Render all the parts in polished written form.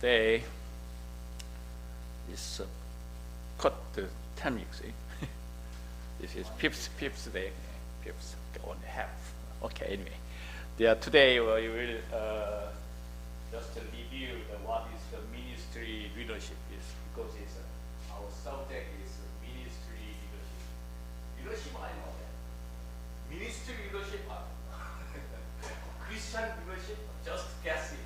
today is cut 10 weeks. This is fifth day, fifth, only half. Okay, anyway. Today we will just review what is the ministry leadership is, because our subject is ministry leadership. Leadership, I know that. Ministry leadership, I don't know. Christian leadership, just guessing.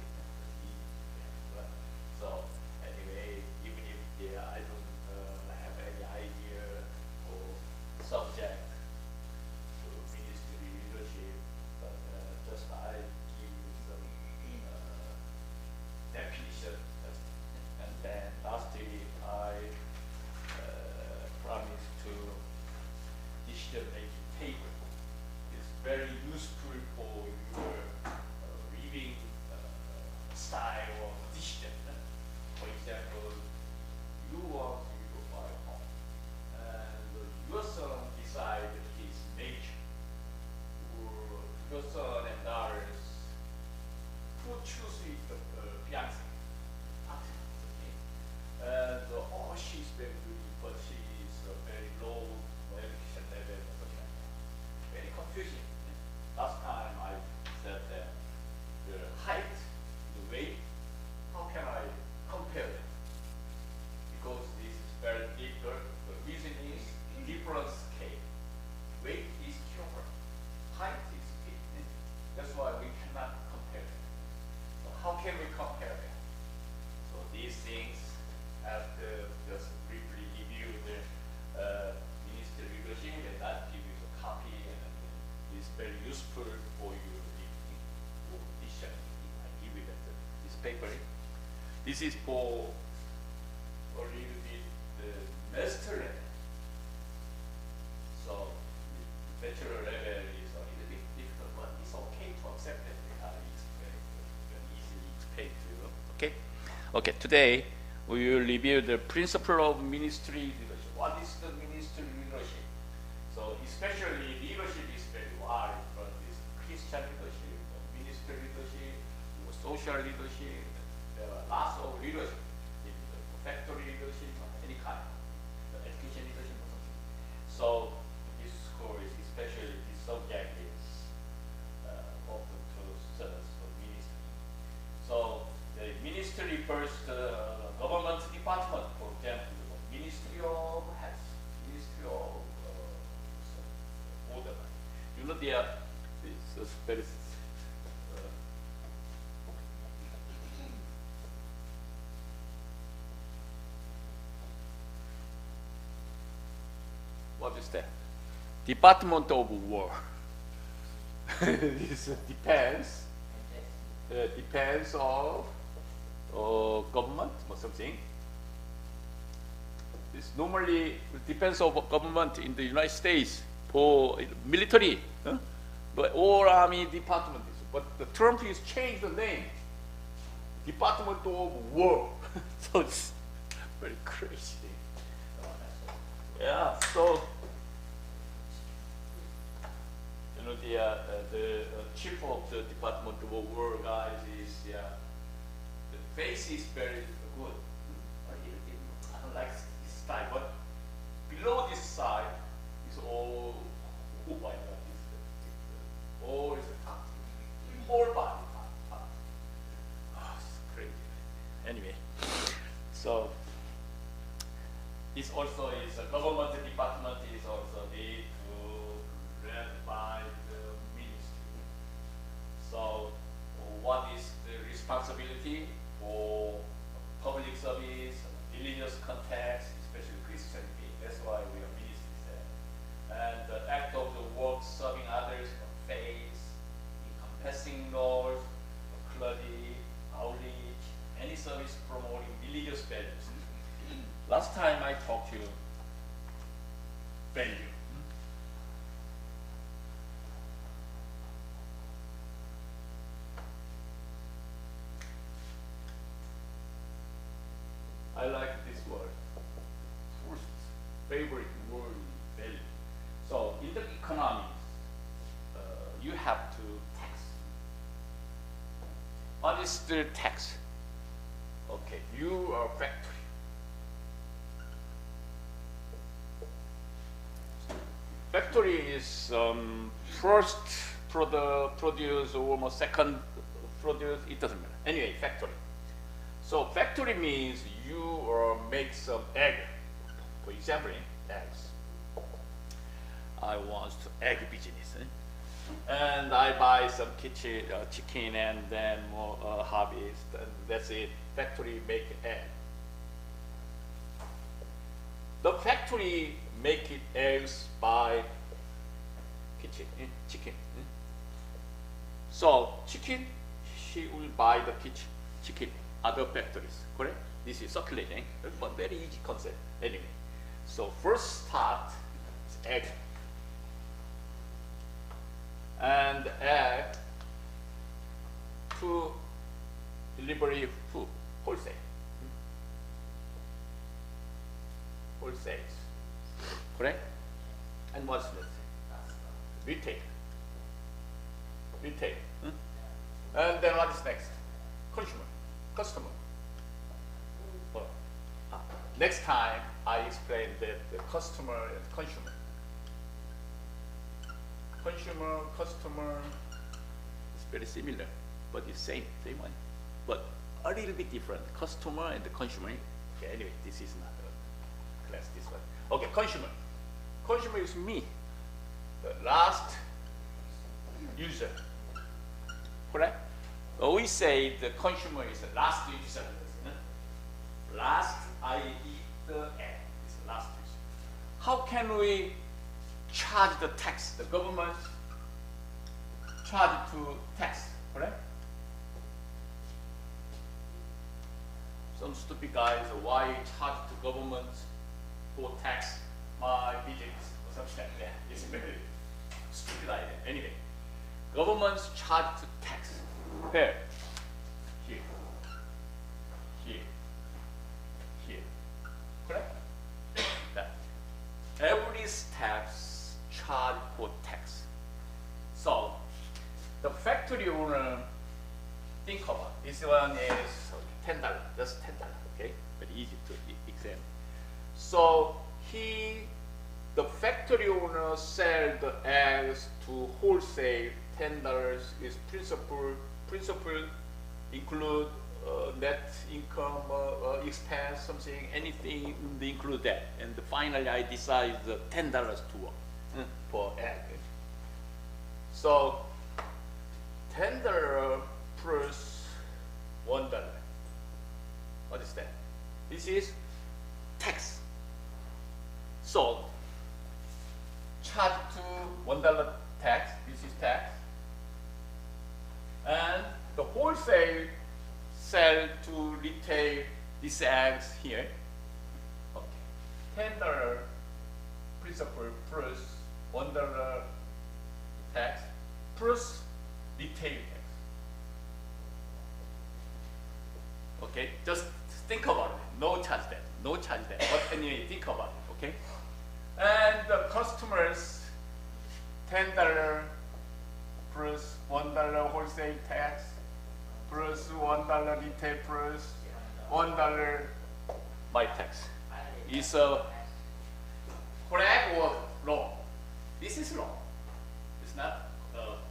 So anyway, even if I don't have any idea or subject to ministry leadership, but just I give you some definition. And then lastly, I promised to decision-making table. It's very useful for your reading style of decision. For example, you want to buy a home, and your son decides his major, or your son and daughters who choose the fiancé, okay? And she's very good, but she is very low education level, very confusing. Last time I said that the height, the weight, how can I compare them? Because this is very difficult. The reason is different scale. Weight is kilogram, height is feet. That's why we cannot compare them. So how can we compare them? So these things have to just briefly review the ministry leadership, and that give you the copy, and it's very useful for you reading or decision. I give you this paper. This is for a little bit the master level. So the bachelor level is a little bit difficult, but it's okay to accept it because it's very easily explained to you. Okay? Okay, today we will review the principle of ministry leadership. What is the ministry leadership? So especially leadership is very wide, but this Christian leadership, ministry leadership, or social leadership, there are lots of leadership, in the factory leadership, any kind, the education leadership or something. So this course, especially this subject, is open to students of ministry. So the ministry first, government department, for example, Ministry of Health, Ministry of Water. You know, they are very what is that? Department of War. This depends. Depends of government or something. This normally depends on government in the United States for military, but all army department. But the Trump has changed the name, Department of War. So it's very crazy. Yeah. So you know the chief of the Department of War guys is the face is very good. I don't like this style, but below this side is all my God, all is a top, whole body top. Oh, it's crazy. Anyway, so this also is a government department is also need to led by the ministry. So what is the responsibility for public service, religious context, especially Christianity? That's why we are ministries there. And the act of the work serving others of faith, encompassing laws, clergy, outreach, any service promoting religious values. Last time I talked to you, value. I like this word. First favorite word, value. So in the economy, you have to tax. What is the tax? Okay, you are factory. Factory is first produce or second produce, it doesn't matter. Anyway, factory. So factory means you make some egg. For example, eggs. I want egg business. And I buy some chicken and then more harvest, and that's it. Factory make egg. The factory make it eggs by chicken. So chicken, she will buy the chicken, other factories, correct? This is circulating, but very easy concept. Anyway, so first start is egg. And egg to delivery food, wholesale. Wholesale, correct? And what's next? Retail. And then what is next? Customer. Next time I explain that the customer and consumer. Customer is very similar, but it's same one, but a little bit different. Customer and the consumer. Okay, anyway, this is not a class. This one. Okay, consumer. Consumer is me, the last user. Correct? We say the consumer is the last user. Last I eat the egg is the last user. How can we charge the tax? The government charge to tax, correct? Some stupid guys, why charge to government for tax my business or something like that? It's a very stupid idea. Anyway, governments charge to tax. Where? Here. Correct? That. Every steps charge for tax. So the factory owner think about this one is $10, just $10, okay? Very easy to examine. So the factory owner sell the eggs to wholesale $10 is principal include net income, expense, something, anything they include that. And finally I decide the $10 to work for egg. So $10 plus $1. What is that? This is tax. So charge to $1 tax. This is tax. And the wholesale sell to retail these eggs here. Okay. $10 principal plus $1 tax plus retail tax. Okay, just think about it. No charge that. But anyway, think about it. Okay, and the customers $10 plus $1 wholesale tax plus $1 retail plus $1 my tax. Is correct or wrong? This is wrong. It's not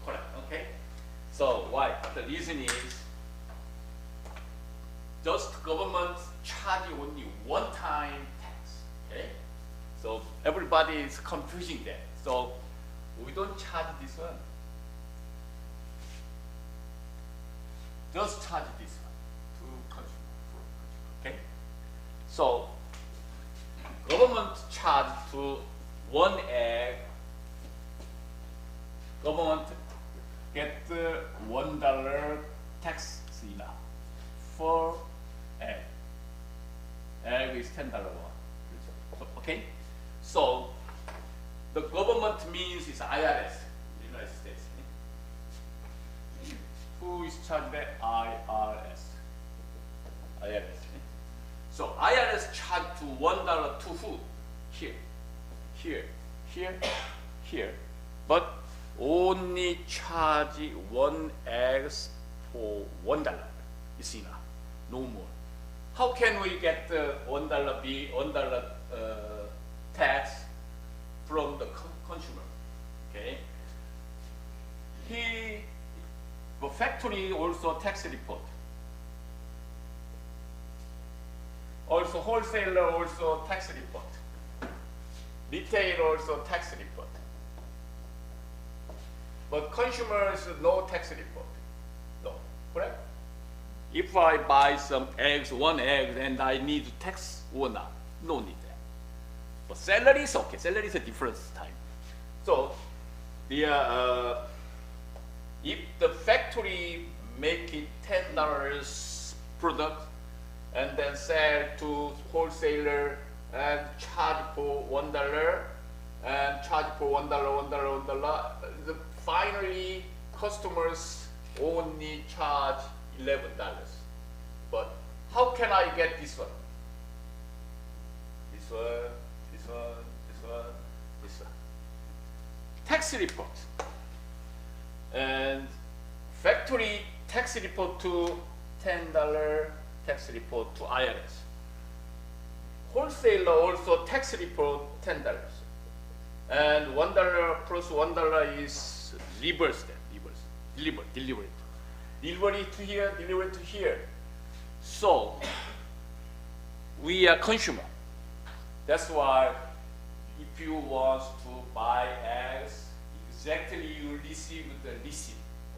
correct. Okay. So why? The reason is just government charge only one-time tax. Okay. So everybody is confusing that. So we don't charge this one. Just charge this one to consumer. Okay. So government charge to one egg. Government get $1 tax enough for egg. Egg is $10 one. Okay. So the government means is IRS, United States. Who is charged by IRS? IRS. So IRS charged to $1 to who? Here. But only charge one eggs for $1. It's enough. No more. how can we get the $1 tax from the consumer? Okay. The factory also tax report. Also wholesaler also tax report. Retailer also tax report. But consumers no tax report. No, correct? If I buy some eggs, one egg, and I need to tax or not, no need that. But salary is okay. Salary is a different time. So if the factory make it $10 product and then sell to wholesaler and charge for $1 and charge for $1, finally customers only charge $11. But how can I get this one? This one, this one, this one, this one. Tax report. And factory tax report to $10 tax report to IRS. Wholesaler also tax report $10. And $1 plus $1 is reverse then, delivery. Delivery to here, delivery to here. So we are consumer. That's why if you want to buy eggs, exactly you receive the receipt,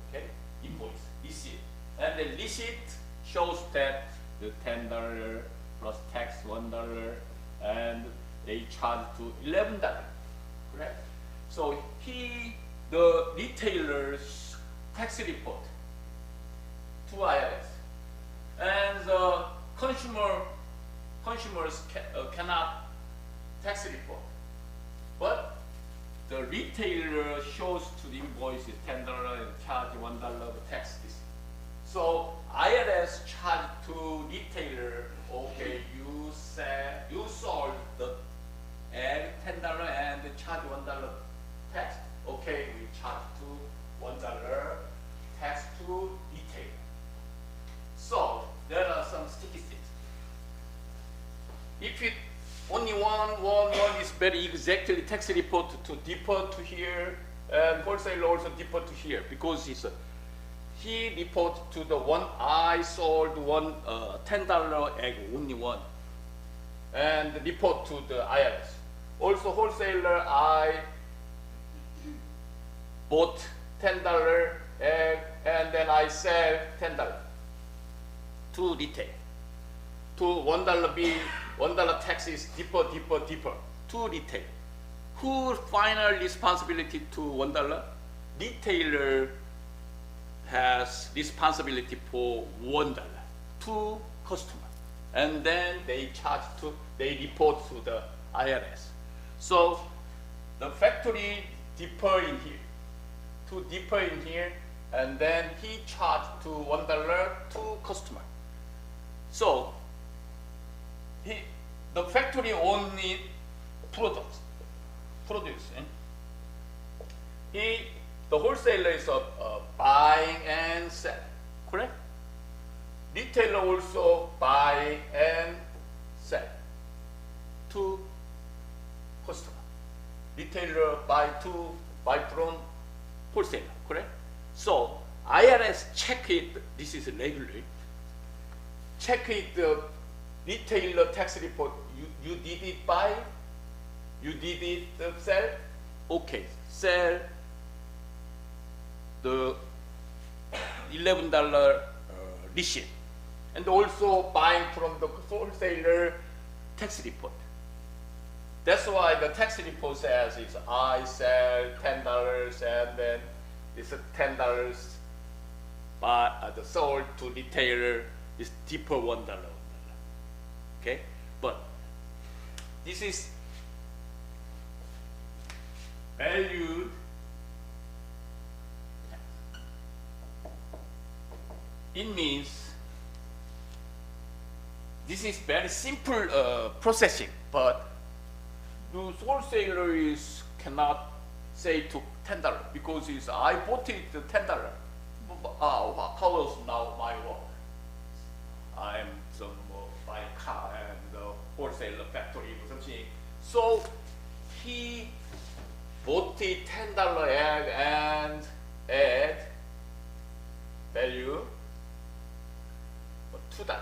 okay? Invoice, receipt. And the receipt shows that the $10 plus tax $1 and they charge to $11, correct? So the retailer's tax report to IRS, and the consumers cannot tax report, but the retailer shows to the invoice is $10 and charge $1 of tax. So IRS charge to retailer, okay, you sold the egg $10 and charge $1 tax. Okay, we charge to $1 tax to retailer. So there are some statistics. If it only one is very exactly tax report to depot to here, and wholesaler also depot to here, because he report to the one I sold one $10 egg, only one, and report to the IRS. Also wholesaler I bought $10 egg and then I sell $10 to retail. To $1 bill, $1 tax is deeper to retail. Who final responsibility to $1? Retailer has responsibility for $1 to customer, and then they report to the IRS. So the factory deeper in here, and then he charged to $1 to customer. So the factory only produce. The wholesaler is buying and sell, correct? Retailer also buy and sell to customer. Retailer buy from wholesaler, correct? So IRS check it. This is regularly. Check it. The retailer tax report. You did it buy. You did it sell. Okay, sell the $11 receipt, and also buying from the wholesaler tax report. That's why the tax report says is I sell $10 and then it's $10 the sold to retailer is deeper $1. Okay, but this is valued. It means this is very simple processing, but the wholesaler cannot say to $10 because I bought it $10. How else now my work? I'm some something. So he bought the $10 egg and add value $2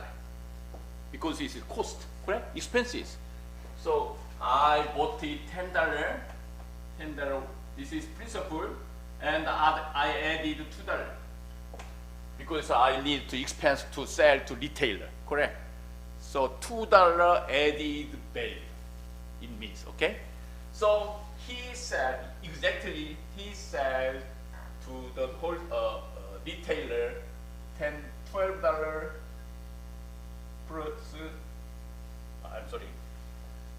because it's cost, correct? Expenses. So I bought the $10. This is principal, and I added $2 because I need to expense to sell to retailer, correct? So $2 added value it means, okay? So he said exactly, he said to the whole retailer $12 plus, I'm sorry,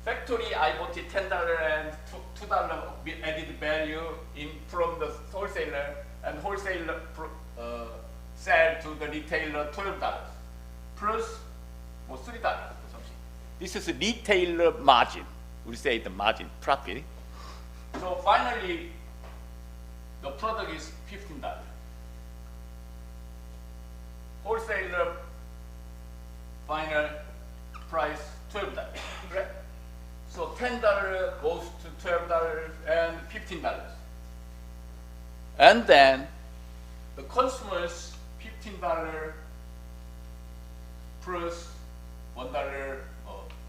factory I bought it $10 and $2 added value in from the wholesaler, and wholesaler sell to the retailer $12 plus $3 or something. This is a retailer margin. We say the margin profit. So finally, the product is $15. Wholesaler final price $12, correct? So $10 goes to $12 and $15. And then the consumers $15 plus $1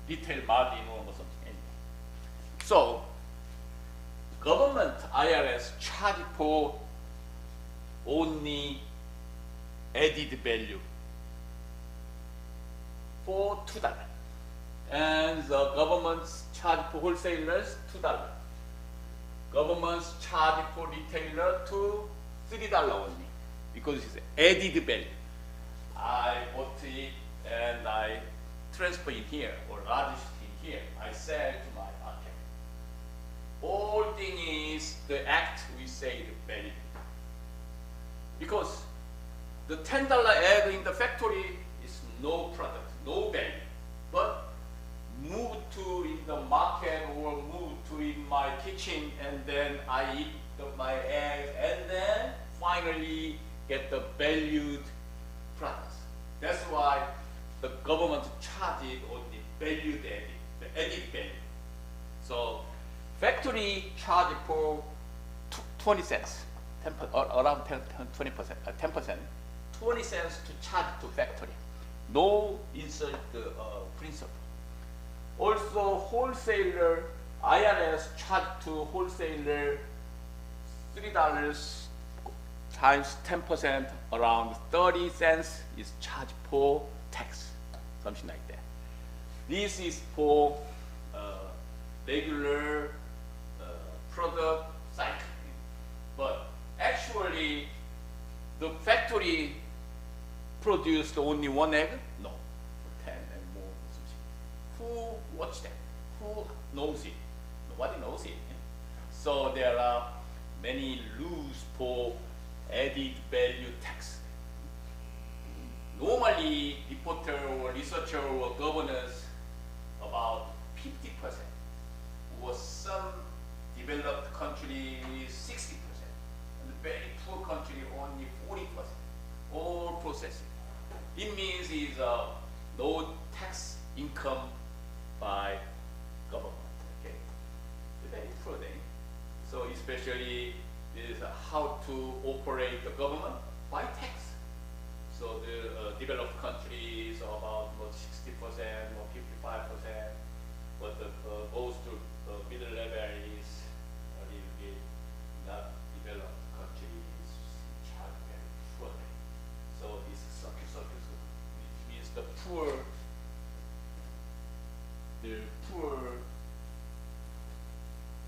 retail margin or something. So government IRS charge for only added value for $2. And the government's charge for wholesalers $2. Government's charge for retailer to $3 only because it's added value. I bought it and I transfer it here or register it here. I sell to my market. All thing is the act we say the value. Because the $10 egg in the factory is no product, no value. But move to in the market or move to in my kitchen, and then I eat my egg, and then finally get the valued products. That's why the government charges on the valued added, the added value. So factory charge for 20 cents, 10, around 20%, 10%, 20 cents to charge to factory. No insert the principal. Also, wholesaler, IRS charge to wholesaler $3 times 10%, around 30 cents is charged for tax, something like that. This is for regular product cycle. But actually, the factory produced only one egg? No, 10 and more. Who watched that? Who knows it? Nobody knows it. So there are many rules for added value tax. Normally, reporter or researcher or governors about 50%, or some developed countries 60%, and very poor country only 40%, all processing. It means is no tax income by government. Okay, it's very poor thing. So especially is how to operate the government by tax. So the developed countries are about 60% or 55%, but the goes to middle level is a little bit not developed countries charge very poor. So it's circle, which means the poor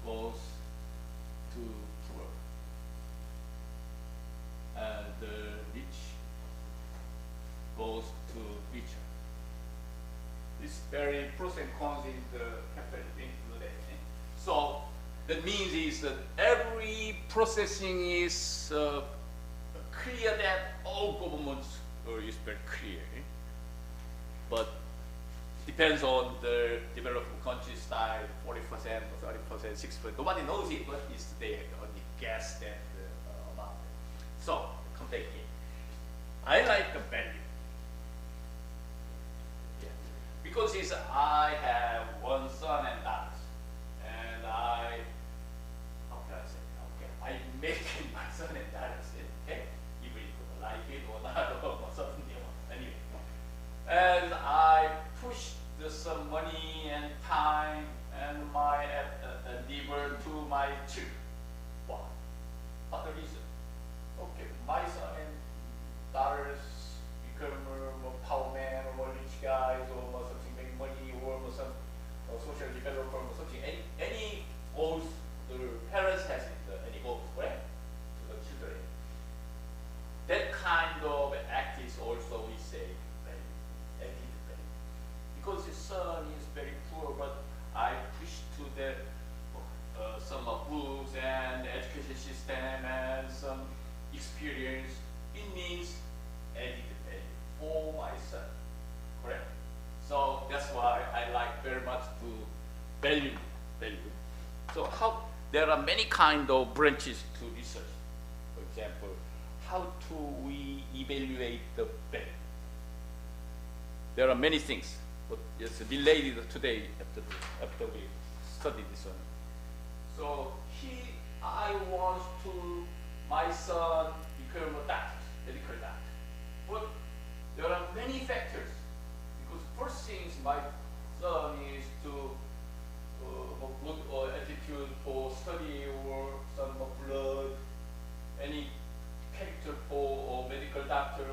goes to poor, and the rich goes to richer. This very pros and cons in the capitalism today. So that means is that every processing is clear that all governments is very clear, but depends on the developed country style, 40% or 30%, 60%. Nobody knows it, but it's they only guess that amount. So come back here. I like the value. Yeah. Because I have one son and daughter. value. So how there are many kind of branches to research. For example, how do we evaluate the value? There are many things, but it's related today after we study this one. So I want to my son become a doctor, medical doctor, but there are many factors. Because first things my son is to good attitude for study or some blood, any character for a medical doctor.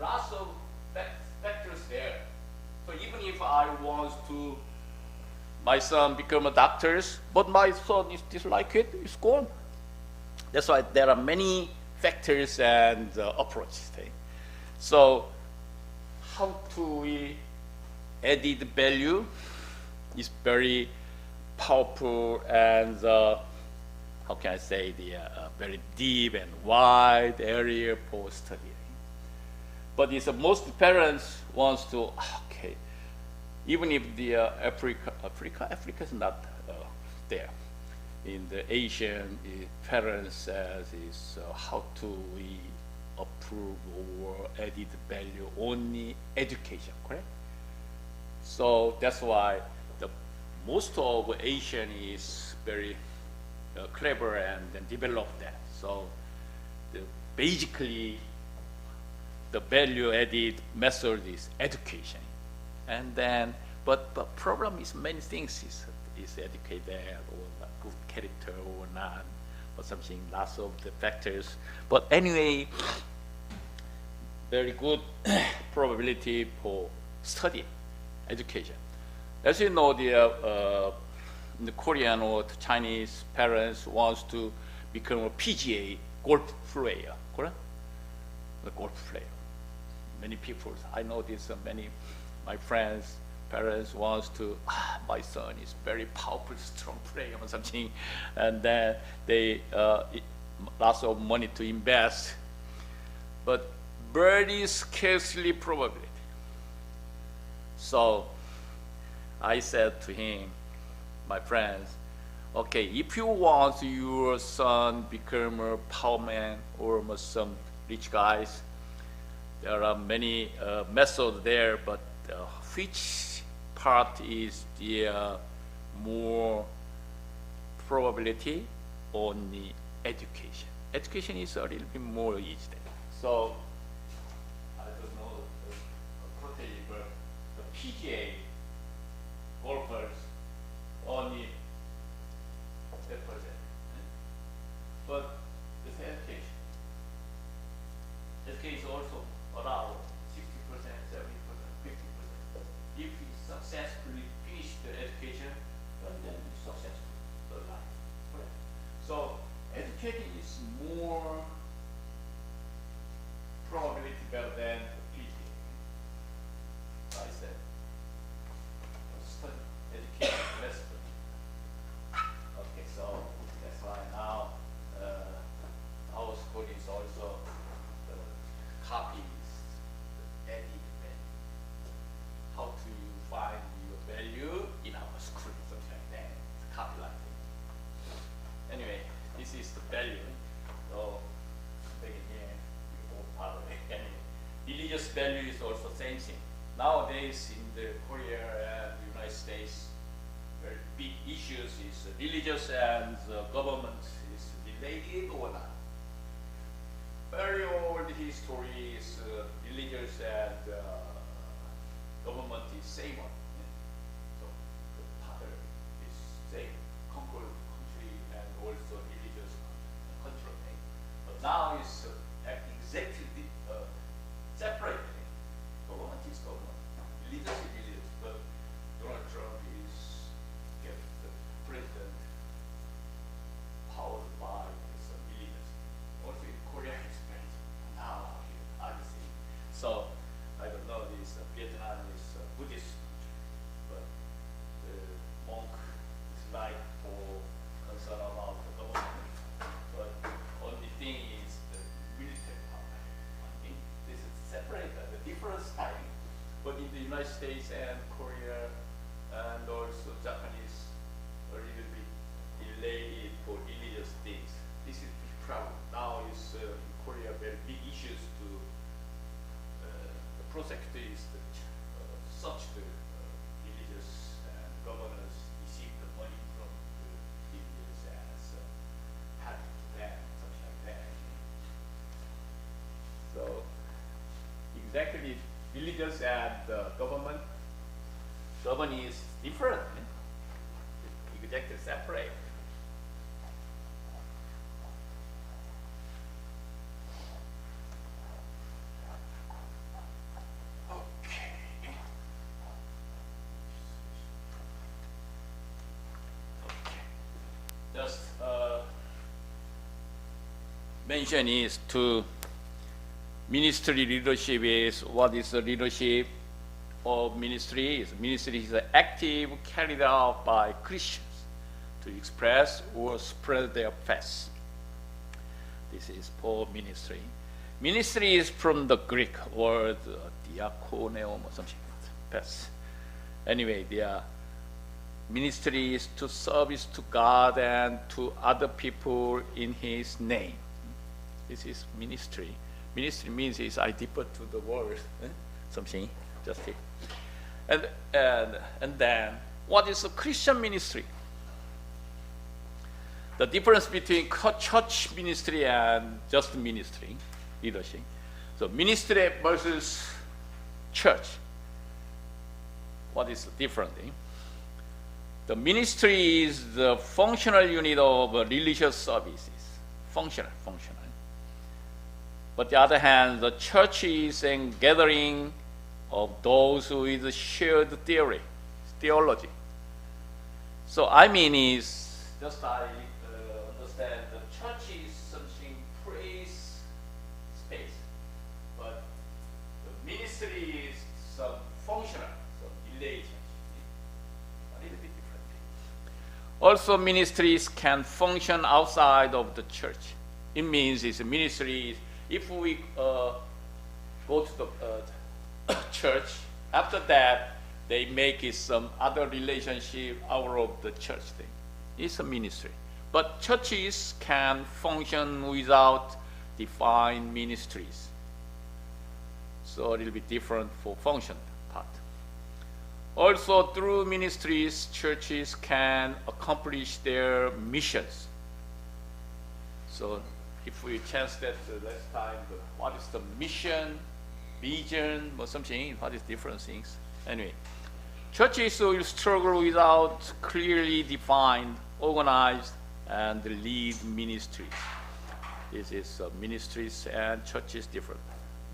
Lots of factors there. So even if I want to my son become a doctor, but my son is dislike it, it's gone. That's why there are many factors and approaches. So how do we added value is very powerful and how can I say the very deep and wide area for studying. But it's most parents wants to okay, even if the Africa is not there. In the Asian, parents says is how do we approve or added value only education, correct? So that's why the most of Asian is very clever and developed that. So basically the value added method is education. And then, but problem is many things is educated or good character or not, or something, lots of the factors. But anyway, very good probability for study, education. As you know, the Korean or the Chinese parents wants to become a PGA golf player, correct? The golf player. Many people, I know this, many my friends, parents wants to, my son is very powerful, strong player or something, and then they lots of money to invest, but very scarcely probability. So I said to him, my friends, okay, if you want your son become a power man or some rich guys, there are many methods there, but which part is the more probability on the education? Education is a little bit more easy there. So I don't know but the PGA golfers only 10%, but it's education. Education also around 60%, 70%, 50%. If you successfully finish the education, then you successful the life. Correct? So educating is more probability better than PGA. I said, study education, let's study. Okay, so that's why now our school is also copies added value. How do you find your value in our school? Something like that. Copy like that. Anyway, this is the value. So again, we all part of it. Anyway, religious value is also same thing. Nowadays in the Korea and the United States, very big issues is religious and government is related or not. Very old history is religious and government is same one. So the father is same, conquer country and also religious control thing. But now it's acting exactly separate. Government is government, religious is religious. But Donald Trump is get the president powered by some religious. Also in Korea it's very now obviously. So I don't know, this Vietnam is Buddhist country, but the monk is like for concern about the government. But only thing is the military power. I think this is separate, the different style. But in the United States and Korea and also Japanese a little bit related for religious things. This is big problem. Now is in Korea very big issues to the project is such the religious and governors receive the money from the religious as help to them, such like that. So exactly religious and government is different, exactly separate. Just mention is to ministry leadership is what is the leadership of ministry is. Ministry is active carried out by Christians to express or spread their faith. This is for ministry. Ministry is from the Greek word diakoneo or something. Faith. Anyway, their ministry is to service to God and to other people in His name. This is ministry. Ministry means is I deeper to the word, something just here. And then what is a Christian ministry? The difference between church ministry and just ministry leadership. So ministry versus church. What is the difference? The ministry is the functional unit of religious services. Functional. But the other hand, the church is a gathering of those with shared theology. So I mean is, just I understand the church is something praise space, but the ministry is some functional, some related. A little bit different. Also, ministries can function outside of the church. It means it's a ministry. If we go to the church, after that, they make it some other relationship out of the church thing. It's a ministry. But churches can function without defined ministries. So a little bit different for function part. Also, through ministries, churches can accomplish their missions. So if we chance that last time, what is the mission, vision, or something, what is different things? Anyway, churches will struggle without clearly defined, organized, and lead ministries. This is ministries and churches different.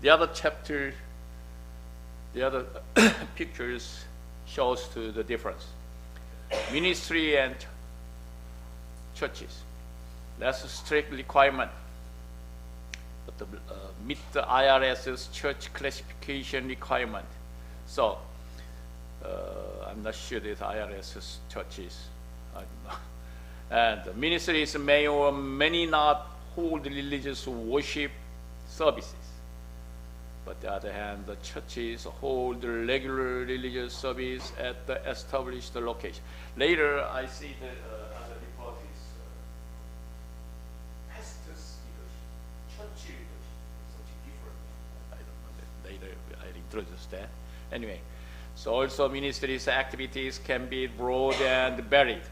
The other chapter, the other pictures shows to the difference. Ministry and churches. That's a strict requirement. But to meet the IRS's church classification requirement. So, I'm not sure that IRS's churches, I don't know. And the ministries may or may not hold religious worship services. But on the other hand, the churches hold regular religious service at the established location. Later, I see that other report is pastors leadership, church leadership, something different. I don't know that. Later, I introduce that. Anyway, so also ministries' activities can be broad and varied,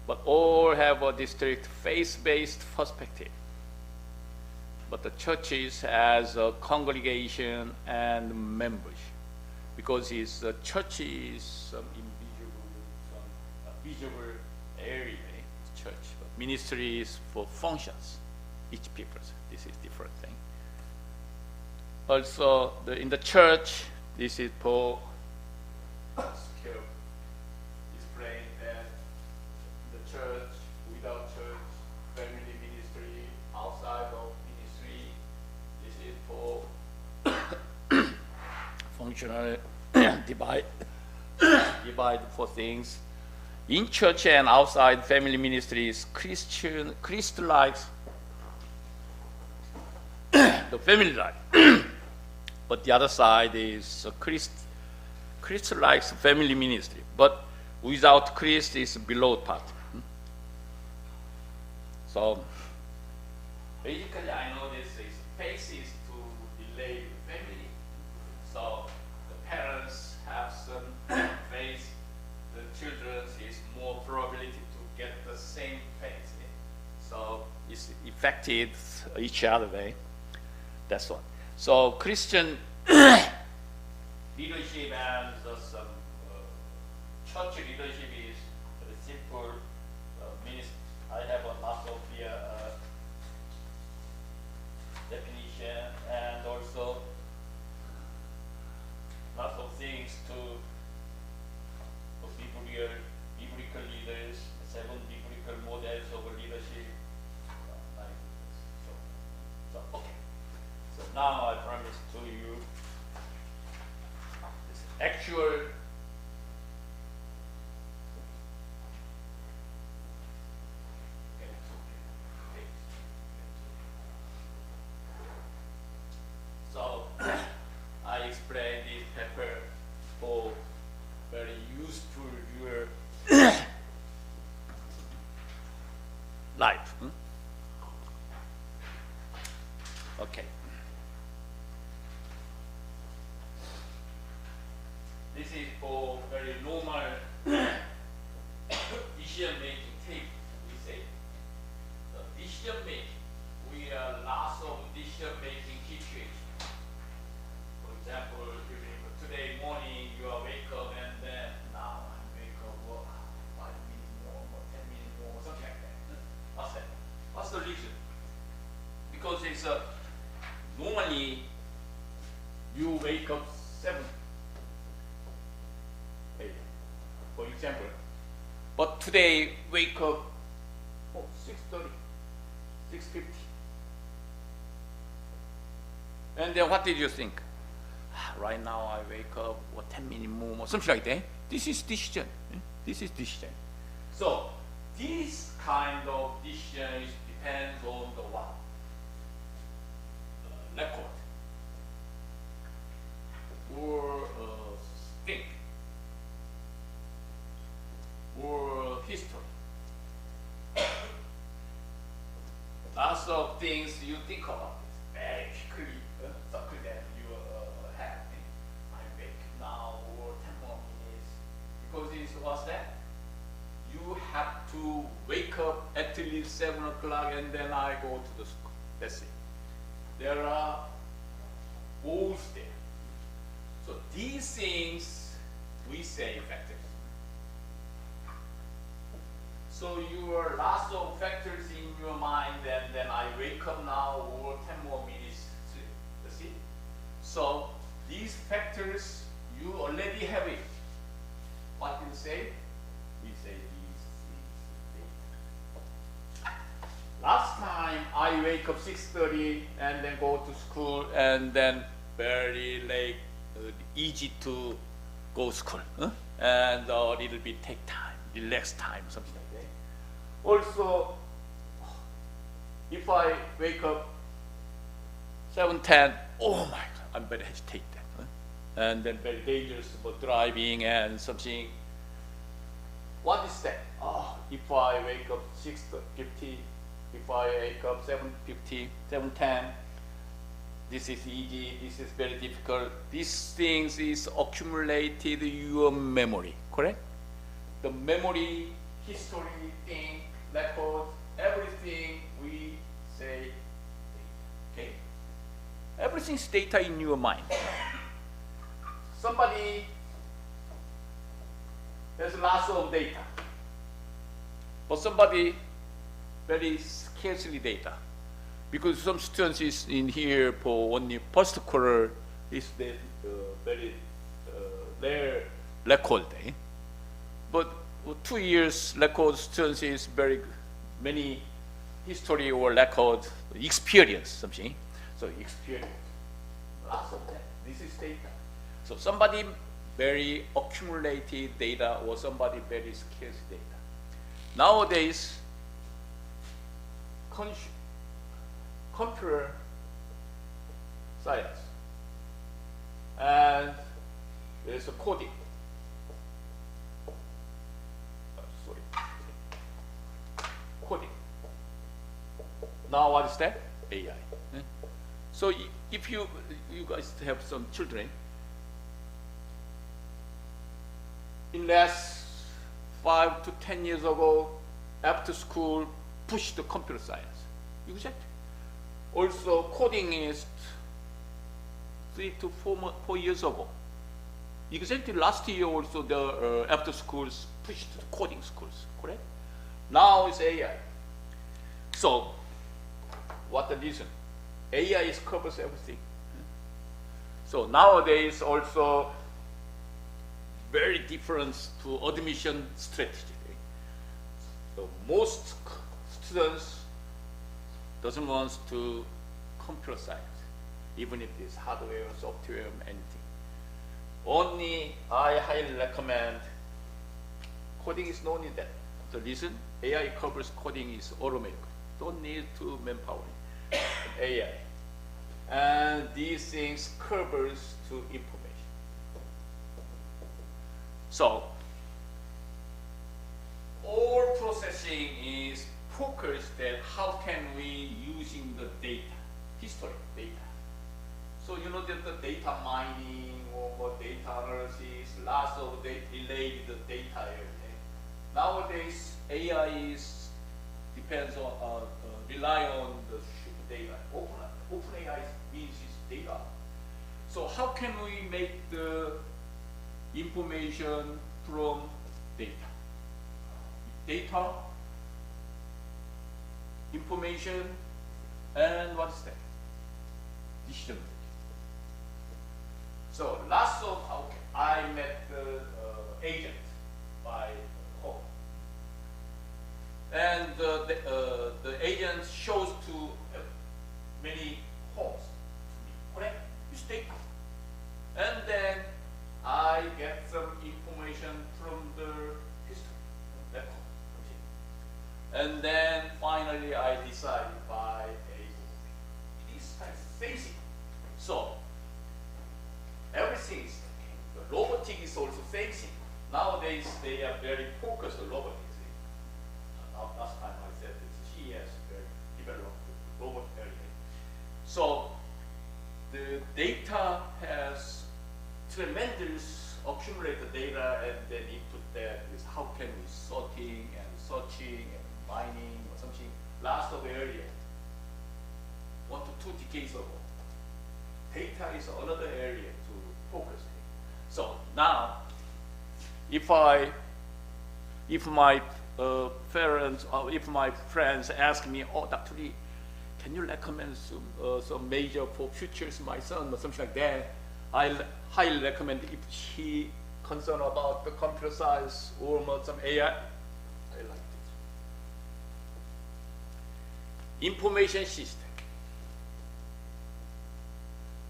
but all have a distinct faith-based perspective. But the churches as a congregation and members, because the church is some invisible, some visible area, church. But ministry is for functions, each people. This is different thing. Also, in the church, this is for displaying that the church, without church, family ministry, outside of ministry, this is for functional divide for things. In church and outside family ministries, Christ likes the family life. But the other side is Christ Christ likes family ministry, but without Christ is below part. So basically, I know this is faith is to relate the family. So the parents have some faith, the children is more probability to get the same faith. So it's affected each other way. That's one. So Christian leadership and some church leadership is very simple. I have a lot of the definition and also lots of things to biblical leaders, 7 biblical models of leadership. So okay. So now I promise to you this actual so I explained this paper for very useful your life. Okay. This is for very normal decision making tape, we say. The decision making, we are lots of decision making situations. For example, today morning you are wake up and then now I wake up 5 minutes more or 10 minutes more, something like that. What's that? What's the reason? Because it's normally you wake up 7 a.m. for example, but today wake up 6:30, 6:50, and then what did you think? Right now I wake up 10 minutes more, something like that. This is decision. This is decision. So this kind of decision depends on the what? Record or think or history. Lots of things you think about very quickly, something that you have. I wake now or 10 more minutes because it's what's that? You have to wake up at least 7 o'clock and then I go to the school. That's it. There are goals there. So these things we say factors. So your lots of factors in your mind and then I wake up now or 10 more minutes. That's it. So these factors you already have it. What do you say? We say these. Last time I wake up 6:30 and then go to school and then very late, easy to go school, and a little bit take time, relax time, something like that. Also, if I wake up 7:10, oh my God, I'm very agitated, and then very dangerous for driving and something. What is that? If I wake up 6:50. If I wake up 7:50, 7:10, this is easy, this is very difficult. These things is accumulated your memory, correct? The memory, history, thing, record, everything we say, okay? Everything's data in your mind. Somebody has lots of data, but somebody very scarcely data, because some students is in here for only first quarter is the very rare record, but 2 years record students is very many history or record experience something. So experience, lots of that. This is data. So somebody very accumulated data or somebody very scarce data. Nowadays, computer science and there's a coding. now what is that? AI. So if you guys have some children, in last 5 to 10 years ago, after school, push the computer science. Exactly. Also, coding is 3 to 4 years ago. Exactly last year also the after schools pushed to coding schools, correct? Now it's AI. So, what the reason? AI is covers everything. So nowadays also very different to admission strategy. So most students doesn't want to computer science, even if it's hardware, software, anything. Only I highly recommend coding is no need that. The reason AI covers coding is automatic. Don't need to manpower. AI. And these things covers to information. So all processing is focused at how can we using the data, history data. So you know that the data mining or data analysis, lots of related data everything. Nowadays AI is depends on rely on the data. Open AI means it's data. So how can we make the information from data? Data, information, and what's that? Decision making. So lots of I met the agent by home, and the agent shows to many homes to me, correct? It's data, and then I get some information from the history, record, and then finally I decide to buy a movie. This is basic. So everything is the robotics is also same thing. Nowadays they are very focused on robotics. Last time I said that she has very developed the robot area. So the data has tremendous accumulated data, and then input that is how can we sorting and searching and mining or something. Last of the area, 1 to 2 decades ago. Data is another area to focus on. So now, if my parents or if my friends ask me, oh, Dr. Lee, can you recommend some major for futures my son or something like that? I highly recommend if he concerned about the computer science or some AI. I like this. Information system.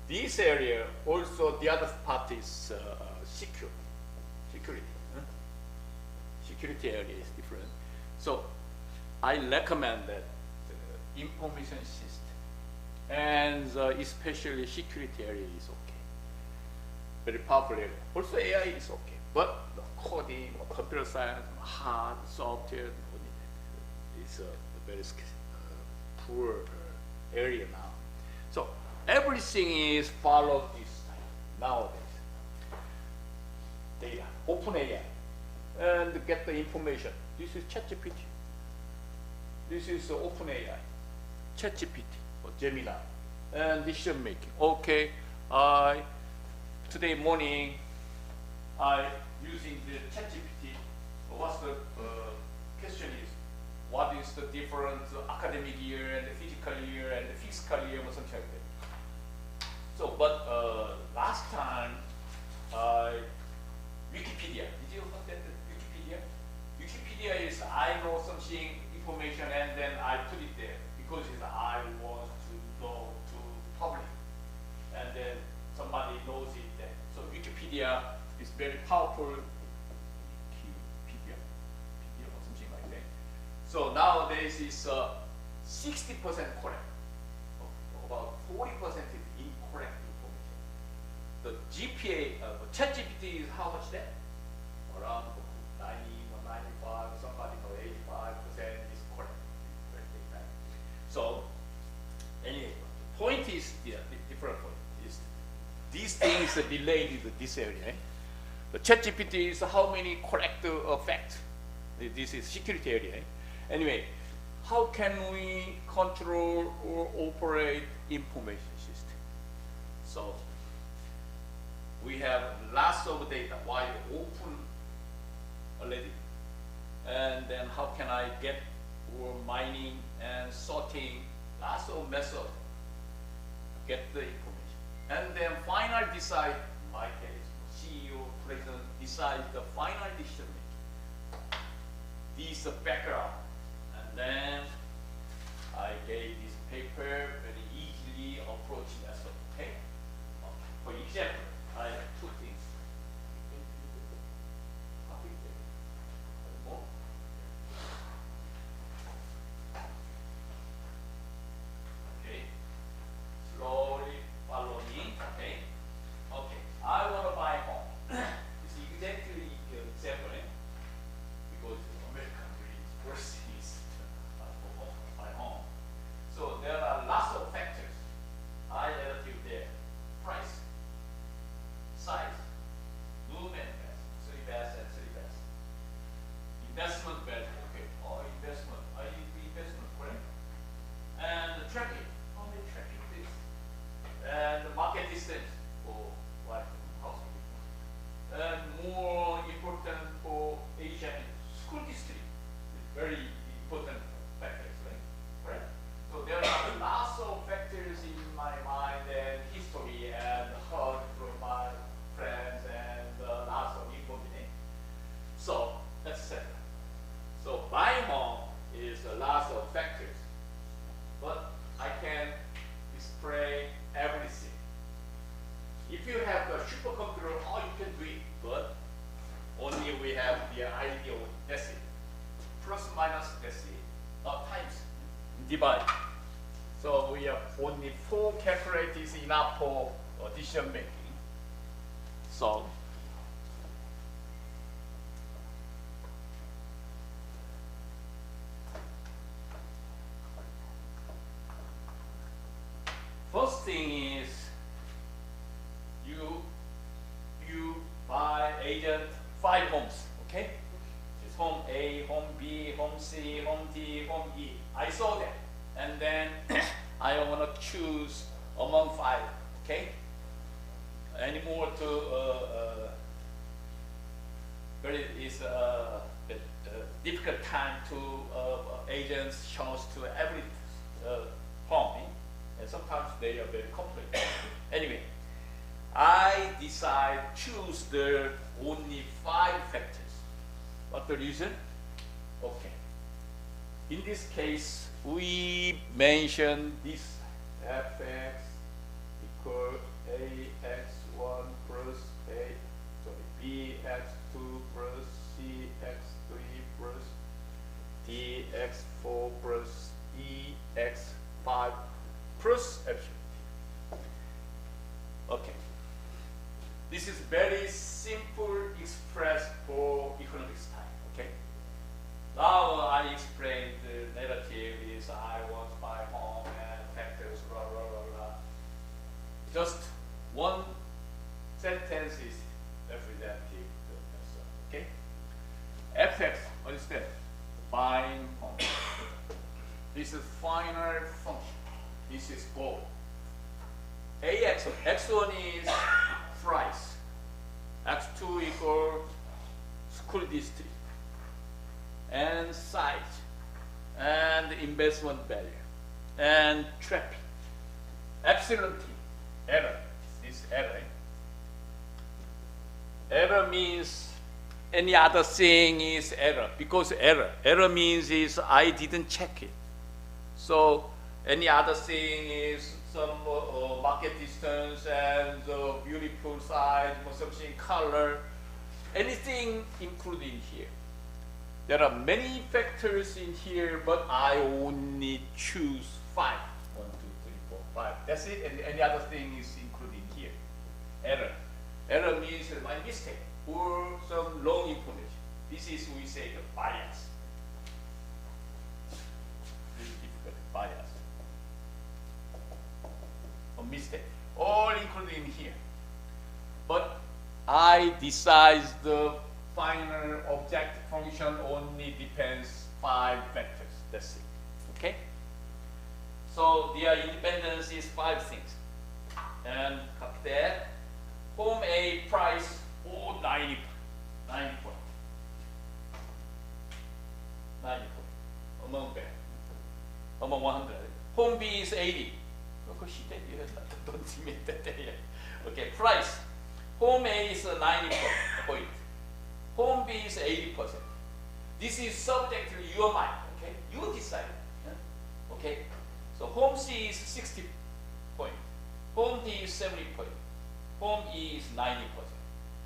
This area also the other part is security. Security area is different. So I recommend that the information system and especially security area is okay. Very powerful area. Also AI is okay, but the coding or computer science, hard software, is a very poor area now. So everything is followed this time nowadays. Data, open AI, and get the information. This is ChatGPT. This is open AI, ChatGPT or Gemini, and decision making. Okay, today morning I using the ChatGPT. What's the question is? What is the different academic year and the physical year and the fiscal year or something like that? So, but last time, Wikipedia. Did you look at the Wikipedia? Wikipedia is I know something information and then I put it there because I want to know to public, and then somebody knows it there. So Wikipedia is very powerful. Wikipedia or something like that. So nowadays is 60% correct. About 40% is incorrect information. The GPA, ChatGPT is how much then? Around 90 or 95, somebody know 85% is correct. So point is different point. Is these things are related to this area. Eh? The ChatGPT is how many correct facts. This is security area. Eh? Anyway, how can we control or operate information system? So we have lots of data wide open already. And then how can I get or mining and sorting, lots of methods, get the information. And then final decide, in my case, CEO, president, decide the final decision making. This is the background. And then I gave this paper very easily approach method, okay? For example, I have two things. Okay, slowly follow me, okay? Okay, I want to buy a home. This is exactly the example, eh? Because American dream first is buy home. So there are lots of factors. I relative there. Price, size, movement, three best and three best. Investment value, okay. Oh, investment. I need investment, correct? And the traffic. How many traffic this? And the market distance for what house. And more important for Asian school district. It's very important factors, right? Correct? So there are lots of factors in my mind and history and heard from my friends and lots of information. So that's set. So buying home is a lot of factors, but I can display everything. If you have a supercomputer, all you can do it, but only we have the idea of that's it. Plus minus, that's it. Times, divide. So we have only 4 calculators enough for decision making. So first thing is you buy agent 5 homes, okay? It's home A, home B, home C, home D, home E. I saw that, and then I want to choose among 5, okay? Any more to very is difficult time to agents chose to every home, and sometimes they are very complicated. Anyway, I decide choose the only 5 factors. What the reason? Okay. In this case, we mention this fx equal ax1 plus bx2 plus cx3 plus dx4 plus ex5 plus epsilon. Okay. This is very simple expressed for economics time, okay? Now I explained the narrative is I want to buy home and factors, blah, blah, blah, blah. Just one sentence is representative, okay? fx, what is that? Buying home. This is final function. This is goal. Ax1, x1 is price. x2 equal school district and size and investment value and traffic. Epsilon t, error. This error. Error means any other thing is error because error. Error means is I didn't check it. So any other thing is some market distance and beautiful size, something color, anything included in here. There are many factors in here, but I only choose 5. 1, 2, 3, 4, 5. That's it, and any other thing is included in here. Error. Error means my mistake or some wrong information. This is, we say, the bias. Very difficult, bias. mistake. All included in here. But I decide the final objective function only depends 5 vectors. That's it. Okay? So their independence is 5 things. And copy that. Home A price 90 point. 90 point. Among B. Among 100. Home B is 80. Don't admit that yet. Okay, price. Home A is 90 point. Home B is 80%. This is subject to your mind. Okay, you decide. Okay, so home C is 60 point. Home D is 70 point. Home E is 90%.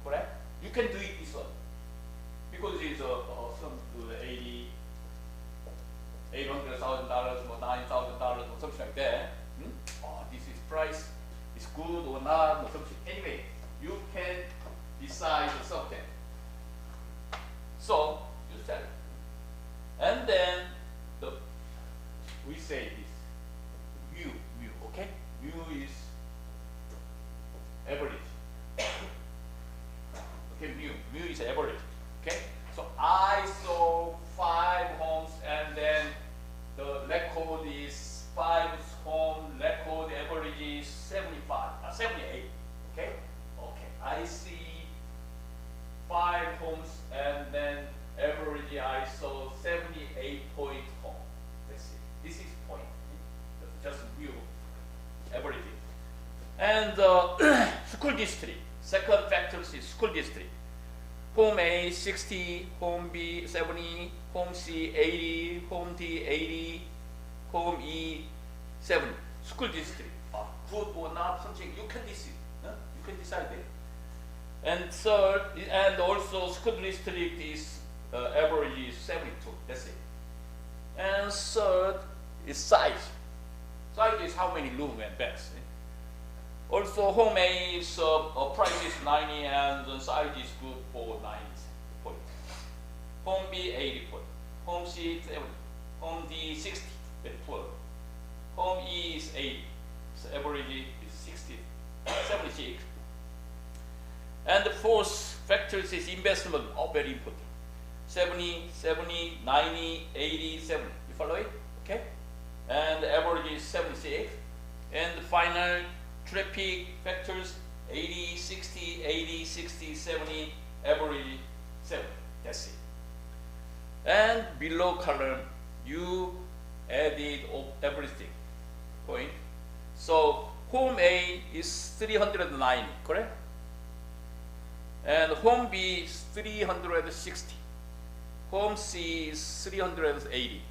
Correct? You can do it this one because it's some $800,000 or $9,000 or something like that. Oh, this is price is good or not or something. Anyway, you can decide the subject. So you sell it, and then we say this mu. Okay, mu is average. Okay, mu is average. Okay, so I saw 5 homes, and then the record is 5 home record average is 78. Okay, I see 5 homes, and then average I saw 78 point home. Let's see, this is point. Just mu average. And school district. Second factor is school district. Home A 60, home B 70, home C 80, home D 80, home E 70. School district. Good or not, something you can decide. You can decide it. And third, and also school district is average is 72. That's it. And third is size. Size is how many room and beds. Also, home A is price is 90 and the size is good for 90 point. Home B 80 point. Home C 70. Home D 60. That's 12. Home E is 80. So average is 60, 76. And the fourth factor is investment. Very important. 70, 70, 90, 80, 70. You follow it? Okay? And the average is 76. And the final traffic factors 80, 60, 80, 60, 70, average 7. That's it. And below column, you added everything. Point. So home A is 390, correct? And home B is 360. Home C is 380.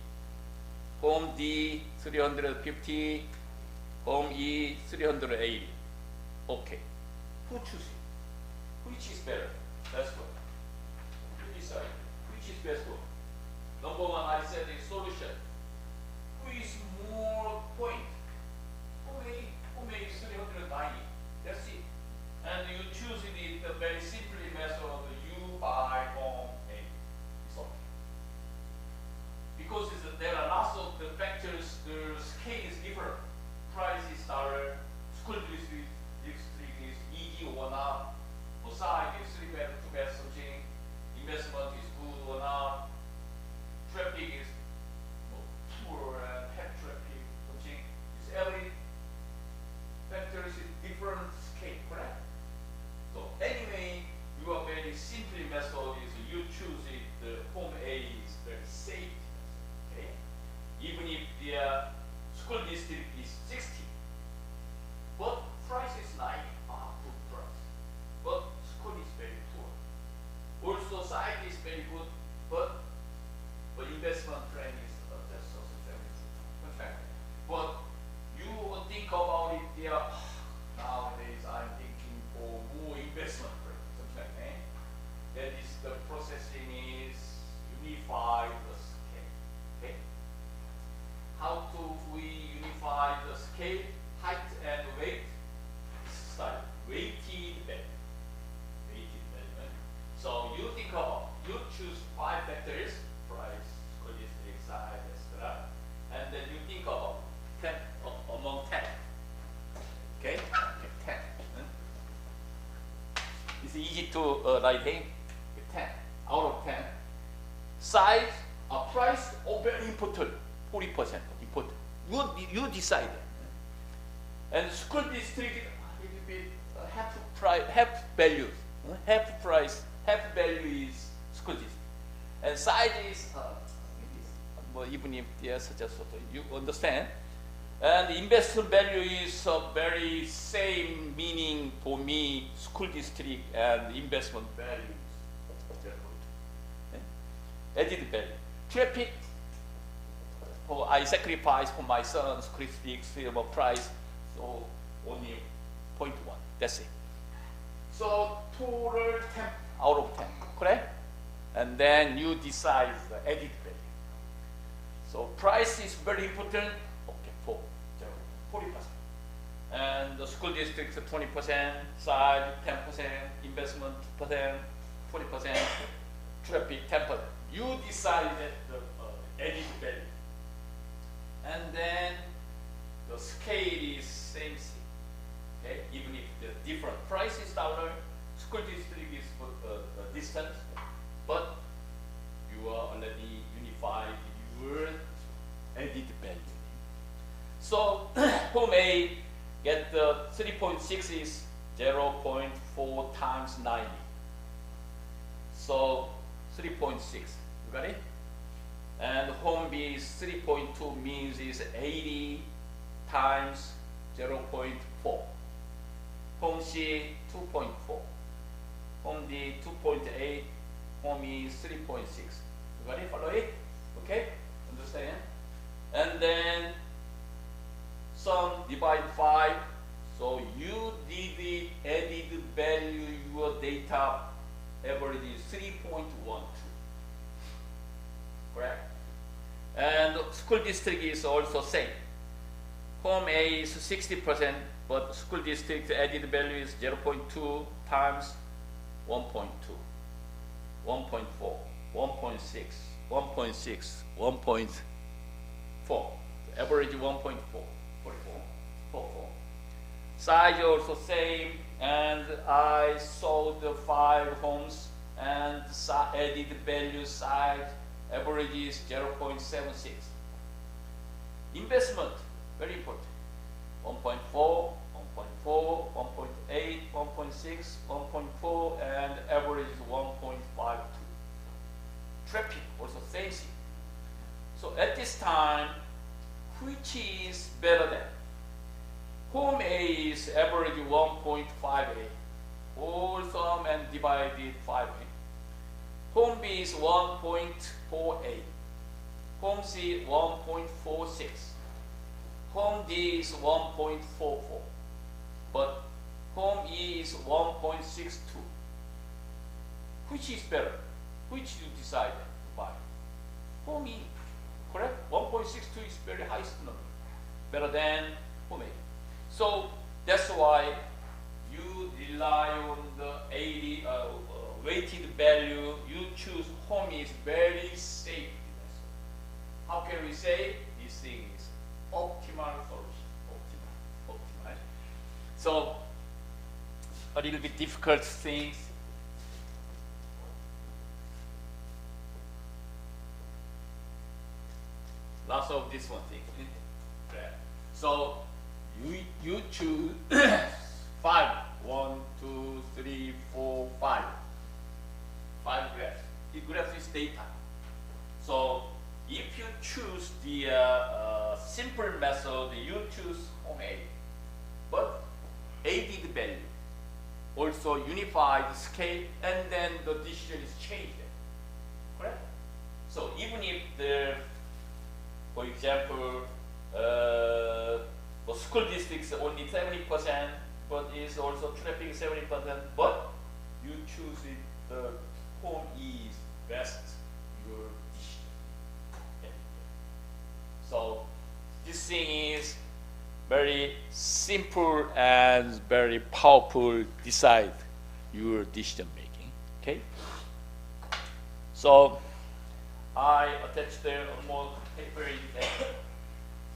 Home D 350. Home E 380. Okay. Who chooses? Which is better? That's what. You decide. Which is best one? Number one, I said the solution. Who is more point? Home A is 390. That's it. And you choose the very simply method you buy home A. It's okay. Because there are lots of the factors, the scale is different. Price is dollar, school district is easy or not, or size is 3 bed, 2 bed something, investment is good or not, traffic is poor and heavy traffic something. It's every factor is different scale, correct? So anyway, your very simple method is you choose it, the home A is very safe, okay? Even if the school district is 60, but price is 90, good price. But school is very poor. Also site is very good, but investment trend is just also very. But you think about it there, nowadays I'm thinking for more investment trend, something like that. That is the processing is unified the scale. Okay? How to we unify the scale, height and weight? Style. Weighted measurement. Weighted measurement. So you think about, you choose 5 factors, price, school district, size, etc. And then you think about 10 among 10. Okay? need to write 10 out of 10. Size, price, very important, 40% important. You decide. And school district, a little bit half price, half value, half price, half value is school district, and size is even if yes, just so you understand. And investment value is very same meaning for me, school district and investment value. Added value. Traffic, I sacrifice for my son's school district price, so only 0.1. That's it. So total 10 out of 10, correct? And then you decide the added value. So price is very important. Okay, 40%. And the school district 20%, size 10%, investment 2%, 20%, traffic 10%. You decide the added value. And then the scale is same thing. Okay, even if the different price is dollar, school district is distance, but you are already unified your added value. So home A get the 3.6 is 0.4 times 90. So 3.6, you got it? And home B is 3.2 means is 80 times 0.4. Home C 2.4. Home D 2.8. Home E is 3.6. You got it? Follow it? Okay? Understand? And then sum divide 5. So you did the added value, your data average is 3.12. Correct? And school district is also same. Home A is 60%, but school district added value is 0.2 times 1.2, 1.4, 1.6, 1.6, 1.4. Average 1.4, 44. Size also same, and I sold 5 homes, and added value size average is 0.76. Investment, very important. 1.4, 1.4, 1.8, 1.6, 1.4, and average is 1.52. Traffic, also same thing. So at this time, which is better than? Home A is average 1.58. Whole sum and divided 5. Home B is 1.48. Home C 1.46. Home D is 1.44. But home E is 1.62. Which is better? Which you decide to buy? Home E, correct? 1.62 is very highest number, better than home A. So that's why you rely on the 80 weighted value. You choose home is very safe. How can we say this thing is optimal solution? Optimal. So a little bit difficult things. Lots of this one thing. So you choose 5. 1, 2, 3, 4, 5. 5 graphs. The graph is data. So if you choose the simple method, you choose home A. But added value, also unified scale, and then the decision is changed. Correct? So even if the, for example, for school districts only 70%, but is also traffic 70%, but you choose it, the home is best your decision. Okay. So this thing is very simple and very powerful. Decide your decision making. Okay. So I attached there one more paper in there.